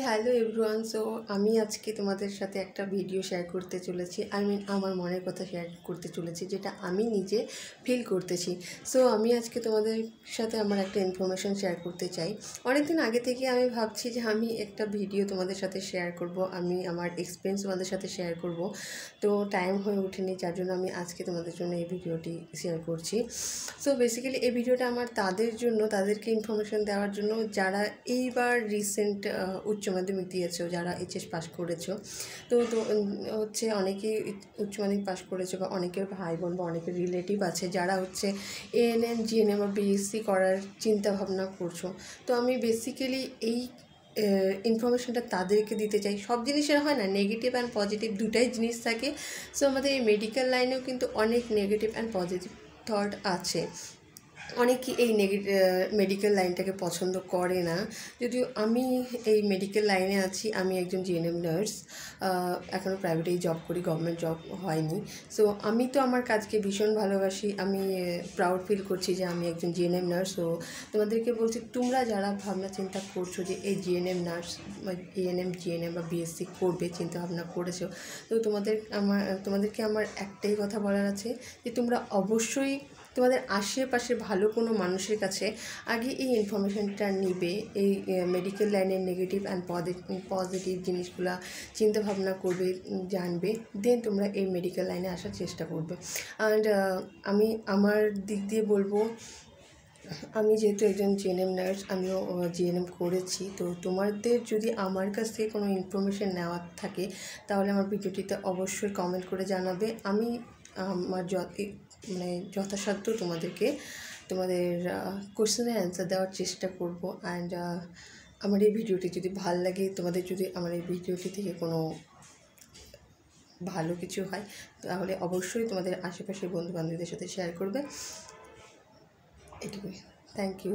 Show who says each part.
Speaker 1: Hello everyone. So আমি আজকে তোমাদের সাথে একটা ভিডিও শেয়ার করতে চলেছি। আমার মনের কথা শেয়ার করতে চলেছি, যেটা আমি নিজে ফিল করতেছি। সো আমি আজকে তোমাদের সাথে আমার একটা ইনফরমেশন শেয়ার করতে চাই। অনেক দিন আগে থেকে আমি ভাবছি যে আমি একটা ভিডিও তোমাদের সাথে শেয়ার করব, আমি আমার এক্সপিরিয়েন্স তোমাদের সাথে শেয়ার করব। তো টাইম হয়ে ওঠেনি, যার জন্য আমি আজকে তোমাদের জন্য এই ভিডিওটি শেয়ার করছি। সো বেসিক্যালি এই ভিডিওটা আমার তাদের জন্য, তাদেরকে ইনফরমেশন দেওয়ার জন্য যারা এইবার রিসেন্ট উচ্চ মাধ্যমিক দিয়েছো, যারা এইচএস পাস করেছো। তো হচ্ছে অনেকেই উচ্চ মাধ্যমিক পাস করেছো, বা অনেকের ভাই বোন বা অনেকের রিলেটিভ আছে যারা হচ্ছে এএনএম জিএনএম বা বিএসসি করার চিন্তা ভাবনা করছো। তো আমি বেসিক্যালি এই ইনফরমেশনটা তাদেরকে দিতে চাই। সব জিনিসের হয় না, নেগেটিভ অ্যান্ড পজিটিভ দুটাই জিনিস থাকে। সো আমাদের এই মেডিকেল লাইনেও কিন্তু অনেক নেগেটিভ অ্যান্ড পজিটিভ থট আছে। অনেকেই এই মেডিকেল লাইনটাকে পছন্দ করে না। যদিও আমি এই মেডিকেল লাইনে আছি, আমি একজন জিএনএম নার্স, এখনও প্রাইভেটেই জব করি, গভর্নমেন্ট জব হয়নি। সো আমি তো আমার কাজকে ভীষণ ভালোবাসি, আমি প্রাউড ফিল করছি যে আমি একজন জিএনএম নার্স। সো তোমাদেরকে বলছি, তোমরা যারা ভাবনা চিন্তা করছো যে এই জিএনএম নার্স বা এএনএম জিএনএম বা বিএসসি করবে, চিন্তা ভাবনা করেছো, তো তোমাদেরকে আমার একটাই কথা বলার আছে যে তোমরা অবশ্যই তোমাদের আশেপাশে ভালো কোনো মানুষের কাছে আগে এই ইনফরমেশানটা নিবে, এই মেডিকেল লাইনের নেগেটিভ অ্যান্ড পজিটিভ জিনিসগুলো চিন্তাভাবনা করবে, জানবে, দেন তোমরা এই মেডিকেল লাইনে আসার চেষ্টা করবে। অ্যান্ড আমি আমার দিক দিয়ে বলবো, আমি যেহেতু একজন জিএনএম নার্স, আমিও জিএনএম করেছি। তো তোমাদের যদি আমার কাছ থেকে কোনো ইনফরমেশান নেওয়ার থাকে, তাহলে আমার ভিডিওটিতে অবশ্যই কমেন্ট করে জানাবে। আমি আমার যথাসাধ্য তোমাদের কোশ্চেনের অ্যান্সার দেওয়ার চেষ্টা করব। অ্যান্ড আমার এই ভিডিওটি যদি ভালো লাগে, তোমাদের যদি আমার এই ভিডিওটি থেকে কোনো ভালো কিছু হয়, তাহলে অবশ্যই তোমাদের আশেপাশের বন্ধুবান্ধবদের সাথে শেয়ার করবে। এটুকুই। Thank you.